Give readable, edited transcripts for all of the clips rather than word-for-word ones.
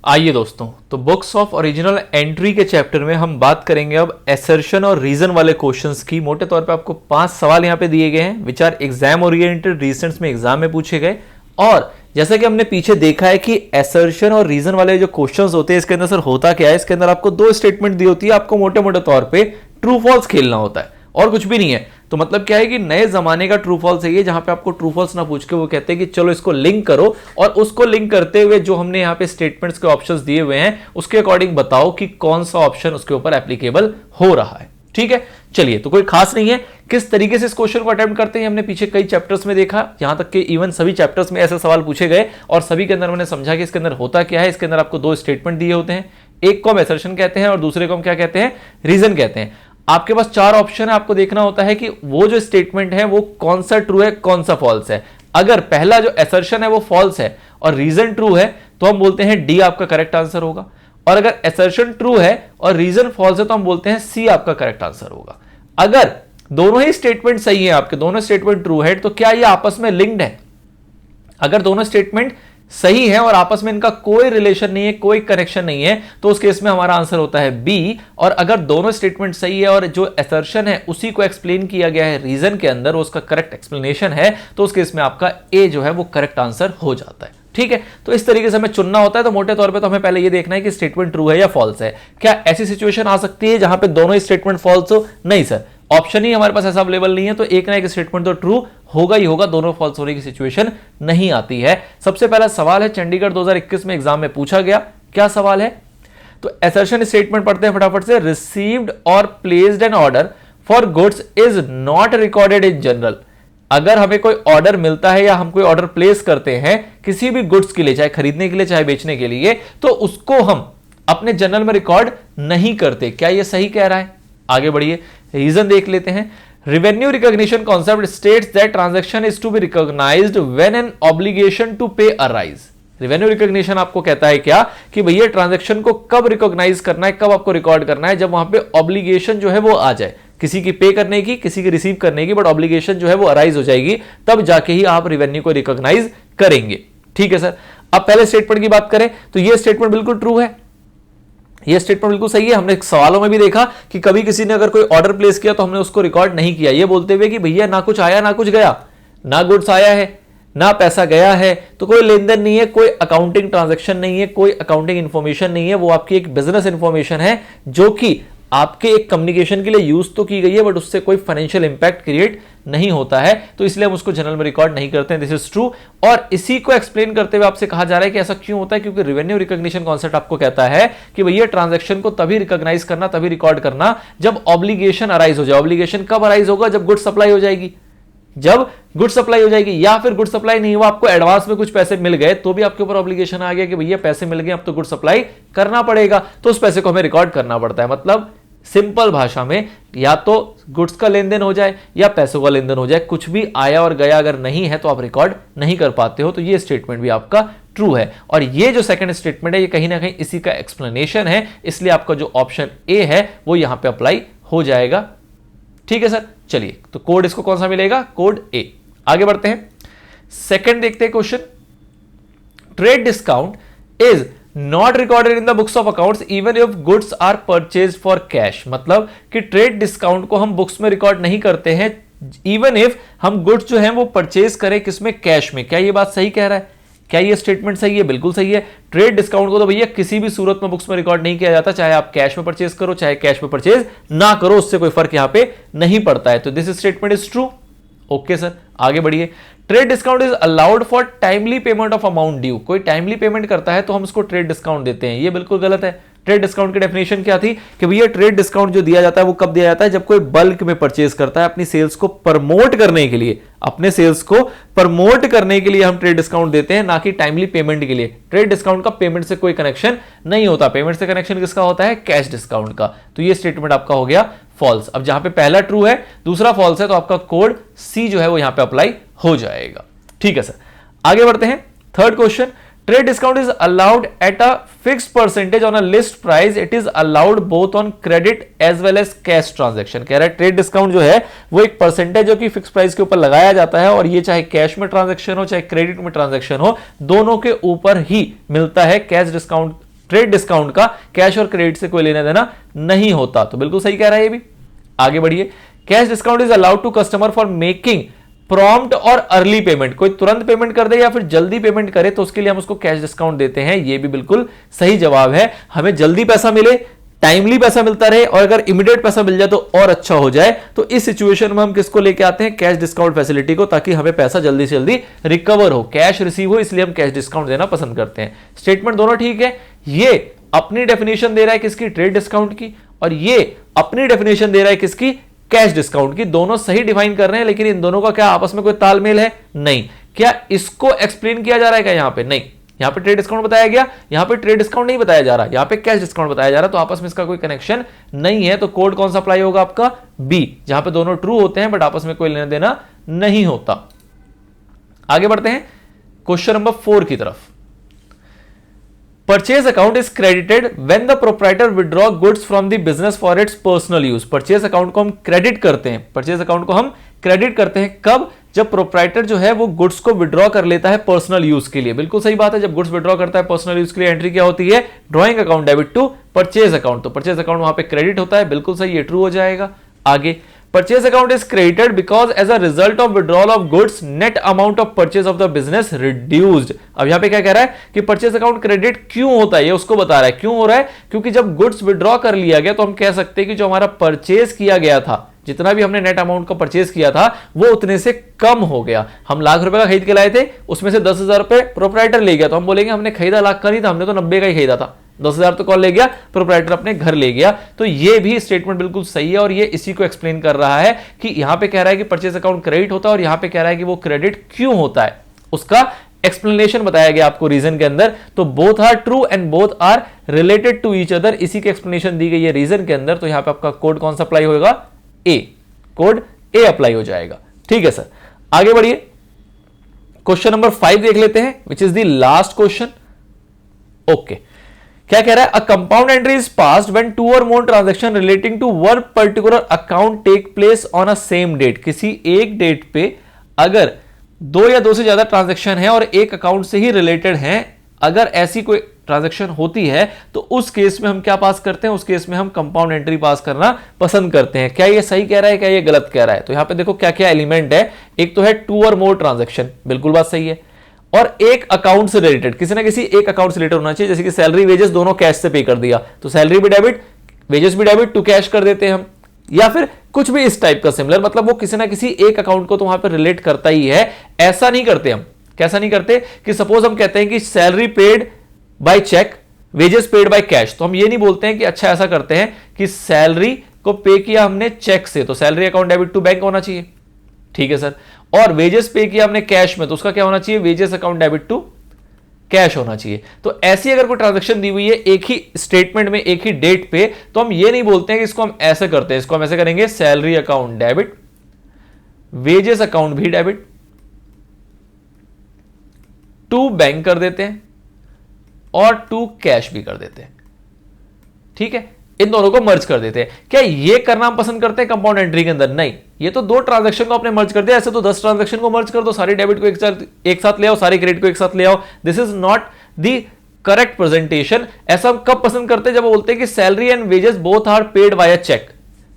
आइए दोस्तों, तो बुक्स ऑफ ओरिजिनल एंट्री के चैप्टर में हम बात करेंगे अब एसर्शन और रीजन वाले क्वेश्चंस की। मोटे तौर पे आपको 5 सवाल यहाँ पे दिए गए हैं which are exam oriented, recent में एग्जाम में पूछे गए। और जैसा कि हमने पीछे देखा है कि एसर्शन और रीजन वाले जो क्वेश्चंस होते हैं इसके अंदर सर होता क्या है, इसके अंदर आपको 2 स्टेटमेंट दी होती है, आपको मोटे मोटे तौर पे ट्रू फॉल्स खेलना होता है और कुछ भी नहीं है। तो मतलब क्या है कि नए जमाने का ट्रू फॉल्स है ये, जहां पे आपको ट्रू फॉल्स ना पूछ के वो कहते हैं कि चलो इसको लिंक करो और उसको लिंक करते हुए जो हमने यहाँ पे स्टेटमेंट्स के ऑप्शंस दिए हुए हैं उसके अकॉर्डिंग बताओ कि कौन सा ऑप्शन उसके ऊपर एप्लीकेबल हो रहा है। ठीक है, चलिए, तो कोई खास नहीं है किस तरीके से इस क्वेश्चन को अटेम्प्ट करते हैं। हमने पीछे कई चैप्टर्स में देखा, यहां तक कि इवन सभी चैप्टर्स में ऐसे सवाल पूछे गए और सभी के अंदर मैंने समझा कि इसके अंदर होता क्या है। इसके अंदर आपको 2 स्टेटमेंट दिए होते हैं, एक को हम एसर्शन कहते हैं और दूसरे को हम क्या कहते हैं, रीजन कहते हैं। आपके पास 4 ऑप्शन है, आपको देखना होता है कि वो जो स्टेटमेंट है वो कौन सा ट्रू है कौन सा फॉल्स है। अगर पहला जो एसर्शन है वो फॉल्स है और रीजन ट्रू है तो हम बोलते हैं डी आपका करेक्ट आंसर होगा, और अगर एसर्शन ट्रू है और रीजन फॉल्स है तो हम बोलते हैं सी आपका करेक्ट आंसर होगा। अगर दोनों ही स्टेटमेंट सही है, आपके दोनों स्टेटमेंट ट्रू है, तो क्या ये आपस में लिंक्ड है? अगर दोनों स्टेटमेंट सही है और आपस में इनका कोई रिलेशन नहीं है, कोई कनेक्शन नहीं है, तो उस केस में हमारा आंसर होता है बी। और अगर दोनों स्टेटमेंट सही है और जो असर्शन है उसी को एक्सप्लेन किया गया है रीजन के अंदर, उसका करेक्ट एक्सप्लेनेशन है, तो उस केस में आपका ए जो है वो करेक्ट आंसर हो जाता है। ठीक है, तो इस तरीके से हमें चुनना होता है। तो मोटे तौर पे तो हमें पहले ये देखना है कि स्टेटमेंट ट्रू है या फॉल्स है। क्या ऐसी सिचुएशन आ सकती है जहां पे दोनों ही स्टेटमेंट फॉल्स हो? नहीं सर, ऑप्शन ही हमारे पास ऐसा अवेलेबल नहीं है, तो एक ना एक स्टेटमेंट तो ट्रू होगा ही होगा, दोनों फॉल्स होने की सिचुएशन नहीं आती है। सबसे पहला सवाल है, चंडीगढ़ 2021 में एग्जाम में पूछा गया। क्या सवाल है? तो असर्शन स्टेटमेंट पढ़ते हैं फटाफट से। रिसीव्ड और placed an order for goods is not recorded in journal. अगर हमें कोई ऑर्डर मिलता है या हम कोई ऑर्डर प्लेस करते हैं किसी भी गुड्स के लिए, चाहे खरीदने के लिए चाहे बेचने के लिए, तो उसको हम अपने जर्नल में रिकॉर्ड नहीं करते। क्या यह सही कह रहा है? आगे बढ़िए, रीजन देख लेते हैं। Revenue recognition concept states that transaction is to be recognised when an obligation to pay arise. Revenue recognition आपको कहता है क्या कि भैया ट्रांजैक्शन को कब रिकॉग्नाइज करना है, कब आपको रिकॉर्ड करना है? जब वहां पे ऑब्लिगेशन जो है वो आ जाए, किसी की पे करने की, किसी की रिसीव करने की, बट ऑब्लिगेशन जो है वो अराइज हो जाएगी, तब जाके ही आप रेवेन्यू को रिकॉग्नाइज करेंगे। ठीक है सर, अब पहले स्टेटमेंट की बात करें तो ये स्टेटमेंट बिल्कुल ट्रू है, ये स्टेटमेंट बिल्कुल सही है। हमने सवालों में भी देखा कि कभी किसी ने अगर कोई ऑर्डर प्लेस किया तो हमने उसको रिकॉर्ड नहीं किया, ये बोलते हुए कि भैया ना कुछ आया ना कुछ गया, ना गुड्स आया है ना पैसा गया है, तो कोई लेन देन नहीं है, कोई अकाउंटिंग ट्रांजैक्शन नहीं है, कोई अकाउंटिंग इंफॉर्मेशन नहीं है, वो आपकी एक बिजनेस इंफॉर्मेशन है जो कि आपके एक कम्युनिकेशन के लिए यूज तो की गई है, बट उससे कोई फाइनेंशियल इंपैक्ट क्रिएट नहीं होता है, तो इसलिए हम उसको जनरल में रिकॉर्ड नहीं करते हैं। This is true. और इसी को एक्सप्लेन करते हुए आपसे कहा जा रहा है कि ऐसा क्यों होता है, क्योंकि रेवेन्यू रिकॉग्निशन कॉन्सेप्ट आपको कहता है कि भैया ट्रांजैक्शन को तभी रिकॉग्नाइज करना, तभी रिकॉर्ड करना जब ऑब्लिगेशन अराइज हो जाए। ऑब्लिगेशन कब अराइज होगा? जब गुड सप्लाई हो जाएगी, जब गुड सप्लाई हो जाएगी, या फिर गुड सप्लाई नहीं हुआ, आपको एडवांस में कुछ पैसे मिल गए तो भी आपके ऊपर ऑब्लिगेशन आ गया कि भैया पैसे मिल गए, अब तो गुड सप्लाई करना पड़ेगा, तो उस पैसे को हमें रिकॉर्ड करना पड़ता है। मतलब सिंपल भाषा में या तो गुड्स का लेन देन हो जाए या पैसों का लेन देन हो जाए, कुछ भी आया और गया अगर नहीं है तो आप रिकॉर्ड नहीं कर पाते हो। तो ये स्टेटमेंट भी आपका ट्रू है, और ये जो सेकंड स्टेटमेंट है ये कहीं ना कहीं इसी का एक्सप्लेनेशन है, इसलिए आपका जो ऑप्शन ए है वो यहां पे अप्लाई हो जाएगा। ठीक है सर, चलिए, तो कोड इसको कौन सा मिलेगा? Code A. आगे बढ़ते हैं, सेकंड देखते हैं question. Trade discount is not recorded in the books of accounts even if goods are purchase for cash. मतलब कि ट्रेड डिस्काउंट को हम बुक्स में रिकॉर्ड नहीं करते हैं इवन इफ हम गुड्स जो हैं वो परचेज करें, किसमें? कैश में। क्या ये बात सही कह रहा है? क्या ये स्टेटमेंट सही है? बिल्कुल सही है। ट्रेड डिस्काउंट को तो भैया किसी भी सूरत में बुक्स में रिकॉर्ड नहीं किया जाता, चाहे आप कैश में परचेज करो चाहे कैश में परचेज ना करो, उससे कोई फर्क यहां पे नहीं पड़ता है। तो this statement is true. Okay sir, आगे बढ़िए। Trade discount is allowed for timely payment of amount due. कोई टाइमली पेमेंट करता है तो हम उसको ट्रेड डिस्काउंट देते हैं, ये बिल्कुल गलत है। ट्रेड डिस्काउंट की डेफिनेशन क्या थी कि भैया ट्रेड डिस्काउंट जो दिया जाता है वो कब दिया जाता है? जब कोई बल्क में परचेज करता है, अपनी सेल्स को प्रमोट करने के लिए, अपने सेल्स को प्रमोट करने के लिए हम ट्रेड डिस्काउंट देते हैं, ना कि टाइमली पेमेंट के लिए। ट्रेड डिस्काउंट का पेमेंट से कोई कनेक्शन नहीं होता, पेमेंट से कनेक्शन किसका होता है? कैश डिस्काउंट का। तो ये स्टेटमेंट आपका हो गया फॉल्स। अब जहां पे पहला ट्रू है दूसरा फॉल्स है, तो आपका कोड सी जो है वो यहां पे अप्लाई हो जाएगा। ठीक है सर, आगे बढ़ते हैं। Third question, trade discount is allowed at a fixed percentage on a list price, it is allowed both on credit as well as cash transaction. कह रहा है ट्रेड डिस्काउंट जो है वो एक परसेंटेज जो कि फिक्स प्राइस के ऊपर लगाया जाता है, और ये चाहे कैश में ट्रांजैक्शन हो चाहे क्रेडिट में ट्रांजैक्शन हो, दोनों के ऊपर ही मिलता है। कैश डिस्काउंट ट्रेड डिस्काउंट का कैश और क्रेडिट से कोई लेना देना नहीं होता। तो बिल्कुल सही कह रहा है ये भी। आगे बढ़िए, cash discount is allowed to customer for making prompt और अर्ली पेमेंट, कोई तुरंत पेमेंट कर दे या फिर जल्दी पेमेंट करे तो उसके लिए हम उसको कैश डिस्काउंट देते हैं। ये भी बिल्कुल सही जवाब है। हमें जल्दी पैसा मिले, टाइमली पैसा मिलता रहे और अगर इमीडिएट पैसा मिल जाए तो और अच्छा हो जाए, तो इस सिचुएशन में हम किसको लेके आते हैं, कैश डिस्काउंट फैसिलिटी को, ताकि हमें पैसा जल्दी से जल्दी रिकवर हो, कैश रिसीव हो, इसलिए हम कैश डिस्काउंट देना पसंद करते हैं। स्टेटमेंट दोनों ठीक है। ये अपनी डेफिनेशन दे रहा है किसकी, ट्रेड डिस्काउंट की, और ये अपनी डेफिनेशन दे रहा है किसकी, कैश डिस्काउंट की। दोनों सही डिफाइन कर रहे हैं, लेकिन इन दोनों का क्या आपस में कोई तालमेल है, नहीं। क्या इसको एक्सप्लेन किया जा रहा है क्या यहां पे, नहीं। यहां पे ट्रेड डिस्काउंट बताया गया, यहां पे ट्रेड डिस्काउंट नहीं बताया जा रहा, यहां पे कैश डिस्काउंट बताया जा रहा, तो आपस में इसका कोई कनेक्शन नहीं है। तो कोड कौन सा अप्लाई होगा आपका, बी, जहां पे दोनों ट्रू होते हैं बट आपस में कोई लेना देना नहीं होता। आगे बढ़ते हैं क्वेश्चन नंबर 4 की तरफ। Purchase account is credited when the proprietor withdraw goods from the business for its personal use. Purchase account को हम क्रेडिट करते हैं, परचेज अकाउंट को हम क्रेडिट करते हैं कब, जब प्रोप्राइटर जो है वो गुड्स को विड्रॉ कर लेता है पर्सनल यूज के लिए। बिल्कुल सही बात है, जब गुड्स विड्रॉ करता है पर्सनल यूज के लिए एंट्री क्या होती है, drawing account debit to purchase account. तो परचेज अकाउंट वहां पे क्रेडिट होता है, बिल्कुल सही, ये ट्रू हो जाएगा। आगे, purchase account is credited because as a result of withdrawal of goods net amount of purchase of the business reduced. अब यहां पे क्या कह रहा है कि परचेज अकाउंट क्रेडिट क्यों होता है, ये उसको बता रहा है। क्यों हो रहा है, क्योंकि जब गुड्स विड्रॉ कर लिया गया तो हम कह सकते हैं कि जो हमारा परचेज किया गया था, जितना भी हमने नेट अमाउंट का परचेज किया था वो उतने से कम हो गया। हम लाख रुपए का खरीद के लाए थे, उसमें से 10,000 रुपए प्रोप्राइटर ले गया, तो हम बोलेंगे हमने खरीदा लाख का नहीं था, हमने तो 90 का ही खरीदा था। 10,000 तो कौन ले गया, प्रोप्राइटर अपने घर ले गया। तो ये भी स्टेटमेंट बिल्कुल सही है और ये इसी को एक्सप्लेन कर रहा है कि यहां पे कह रहा है कि परचेज अकाउंट क्रेडिट होता है और यहां पे कह रहा है कि वो क्रेडिट क्यों होता है, उसका एक्सप्लेनेशन बताया गया आपको रीजन के अंदर। तो both are true and both are related to each other, इसी की एक्सप्लेनेशन दी गई है रीजन के अंदर। तो यहां पे आपका कोड कौन सा अप्लाई होगा, ए, कोड ए अप्लाई हो जाएगा। ठीक है सर, आगे बढ़िए, क्वेश्चन नंबर 5 देख लेते हैं, which is the last question. Okay, क्या कह रहा है, a compound entry is passed when 2 और more transaction relating to one particular account take place on a same date. किसी एक डेट पे अगर 2 या 2 से ज्यादा ट्रांजैक्शन है और एक अकाउंट से ही रिलेटेड है, अगर ऐसी कोई ट्रांजैक्शन होती है तो उस केस में हम क्या पास करते हैं, उस केस में हम कंपाउंड एंट्री पास करना पसंद करते हैं। क्या ये सही कह रहा है, क्या ये गलत कह रहा है? तो यहां पे देखो क्या क्या एलिमेंट है। एक तो है 2 और मोर ट्रांजैक्शन, बिल्कुल बात सही है, और एक अकाउंट से रिलेटेड, किसी ना किसी एक अकाउंट से रिलेटेड होना चाहिए। जैसे कि सैलरी वेजेस दोनों कैश से पे कर दिया तो सैलरी भी डेबिट, वेजेस भी डेबिट, टू कैश कर देते हैं हम, या फिर कुछ भी इस टाइप का सिमिलर, मतलब वो किसी ना किसी एक अकाउंट को तो वहां पर रिलेट करता ही है। ऐसा नहीं करते हम, कैसा नहीं करते कि सपोज हम कहते हैं कि salary paid by cheque, wages paid by cash, तो हम ये नहीं बोलते हैं कि अच्छा ऐसा करते हैं कि सैलरी को पे किया हमने चेक से तो salary account debit to bank होना चाहिए, ठीक है सर, और वेजेस पे किया हमने कैश में तो उसका क्या होना चाहिए, wages account debit to cash होना चाहिए। तो ऐसी अगर कोई ट्रांजैक्शन दी हुई है एक ही स्टेटमेंट में एक ही डेट पे, तो हम ये नहीं बोलते हैं कि इसको हम ऐसे करते हैं, इसको हम ऐसे करेंगे salary account debit, wages account भी डेबिट, टू बैंक कर देते हैं और टू कैश भी कर देते हैं, ठीक है, इन दोनों को मर्ज कर देते हैं। क्या ये करना हम पसंद करते हैं कंपाउंड एंट्री के अंदर? नहीं, ये तो 2 ट्रांजैक्शन को आपने मर्ज कर दिया, ऐसे तो 10 ट्रांजैक्शन को मर्ज कर दो, सारी डेबिट को एक साथ ले आओ, सारी क्रेडिट को एक साथ ले आओ। This is not the correct presentation. ऐसा हम कब पसंद करते हैं, जब बोलते हैं कि salary and wages both are paid via cheque,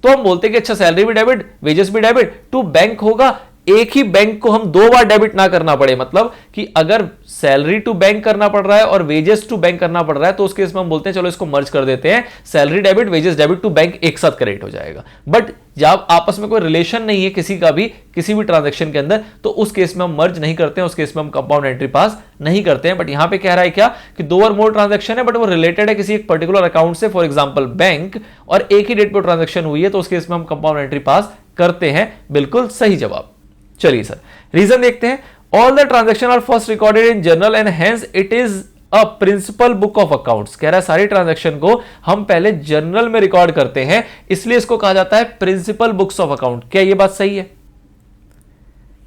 तो हम बोलते हैं कि अच्छा सैलरी भी डेबिट, वेजेस भी डेबिट, टू बैंक होगा, एक ही बैंक को हम 2 बार डेबिट ना करना पड़े। मतलब कि अगर सैलरी टू बैंक करना पड़ रहा है और वेजेस टू बैंक करना पड़ रहा है तो उस केस में हम बोलते हैं चलो इसको मर्ज कर देते हैं, salary debit wages debit to bank एक साथ क्रेडिट हो जाएगा। बट जब आपस में कोई रिलेशन नहीं है किसी का भी, किसी भी ट्रांजैक्शन के अंदर, तो उस केस में हम मर्ज नहीं करते हैं, उस केस में हम कंपाउंड एंट्री पास नहीं करते हैं। बट यहां पे कह रहा है क्या कि 2 और मोर ट्रांजैक्शन है बट वो रिलेटेड है किसी एक पर्टिकुलर अकाउंट से, फॉर एग्जांपल बैंक, और एक ही डेट पर ट्रांजैक्शन हुई है, तो उस केस में हम कंपाउंड एंट्री पास करते हैं। बिल्कुल सही जवाब। चलिए सर, रीजन देखते हैं। All the transaction are first recorded in journal and hence it is a principal book of accounts. कह रहा है सारी ट्रांजैक्शन को हम पहले जर्नल में रिकॉर्ड करते हैं, इसलिए इसको कहा जाता है प्रिंसिपल बुक्स ऑफ अकाउंट। क्या यह बात सही है?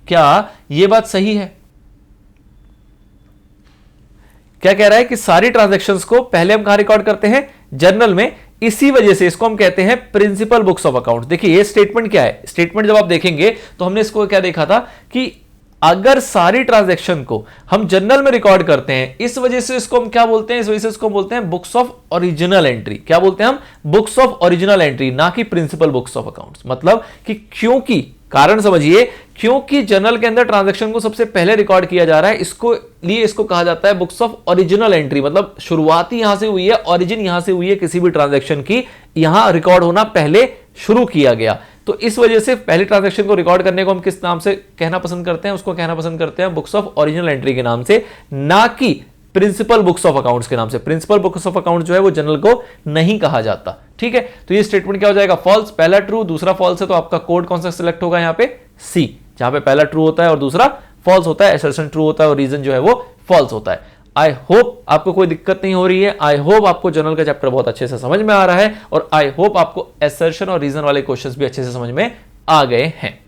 क्या यह बात सही है? क्या कह रहा है कि सारी ट्रांजैक्शंस को पहले हम कहां रिकॉर्ड करते हैं? जर्नल में। इसी वजह से इसको हम कहते हैं प्रिंसिपल बुक्स ऑफ अकाउंट। देखिए ये स्टेटमेंट क्या है, स्टेटमेंट जब आप देखेंगे तो हमने इसको क्या देखा था कि अगर सारी ट्रांजैक्शन को हम जर्नल में रिकॉर्ड करते हैं, इस वजह से इसको हम क्या बोलते हैं, इस वजह से इसको बोलते हैं बुक्स ऑफ ओरिजिनल एंट्री। क्या बोलते हैं हम? बुक्स ऑफ ओरिजिनल एंट्री, ना कि प्रिंसिपल बुक्स ऑफ अकाउंट्स। मतलब कि क्योंकि, कारण समझिए, क्योंकि जर्नल के अंदर ट्रांजैक्शन को सबसे पहले रिकॉर्ड किया जा रहा है, इसको कहा जाता है बुक्स ऑफ ओरिजिनल एंट्री। मतलब शुरुआती यहां से हुई है, ओरिजिन यहां से हुई है किसी भी ट्रांजैक्शन की, यहां रिकॉर्ड होना पहले शुरू किया गया। तो इस वजह से पहली ट्रांजैक्शन को रिकॉर्ड करने को हम किस नाम से कहना पसंद करते हैं? उसको कहना पसंद करते हैं बुक्स ऑफ ओरिजिनल एंट्री के नाम से, ना कि प्रिंसिपल बुक्स ऑफ अकाउंट्स के नाम से। प्रिंसिपल बुक्स ऑफ अकाउंट जो है वो जनरल को नहीं कहा जाता। ठीक है, तो ये स्टेटमेंट क्या हो जाएगा? फॉल्स। पहला ट्रू, दूसरा फॉल्स है, तो आपका कोड कौन सा सिलेक्ट होगा यहां पे? सी, जहां पे पहला ट्रू होता है और दूसरा फॉल्स होता है, असर्शन ट्रू होता है और रीजन जो है वो फॉल्स होता है। आई होप आपको कोई दिक्कत नहीं हो रही है। आई होप आपको जनरल का चैप्टर बहुत अच्छे से समझ में आ रहा है और आई होप आपको असर्शन और रीजन वाले क्वेश्चंस भी अच्छे से समझ में आ गए हैं।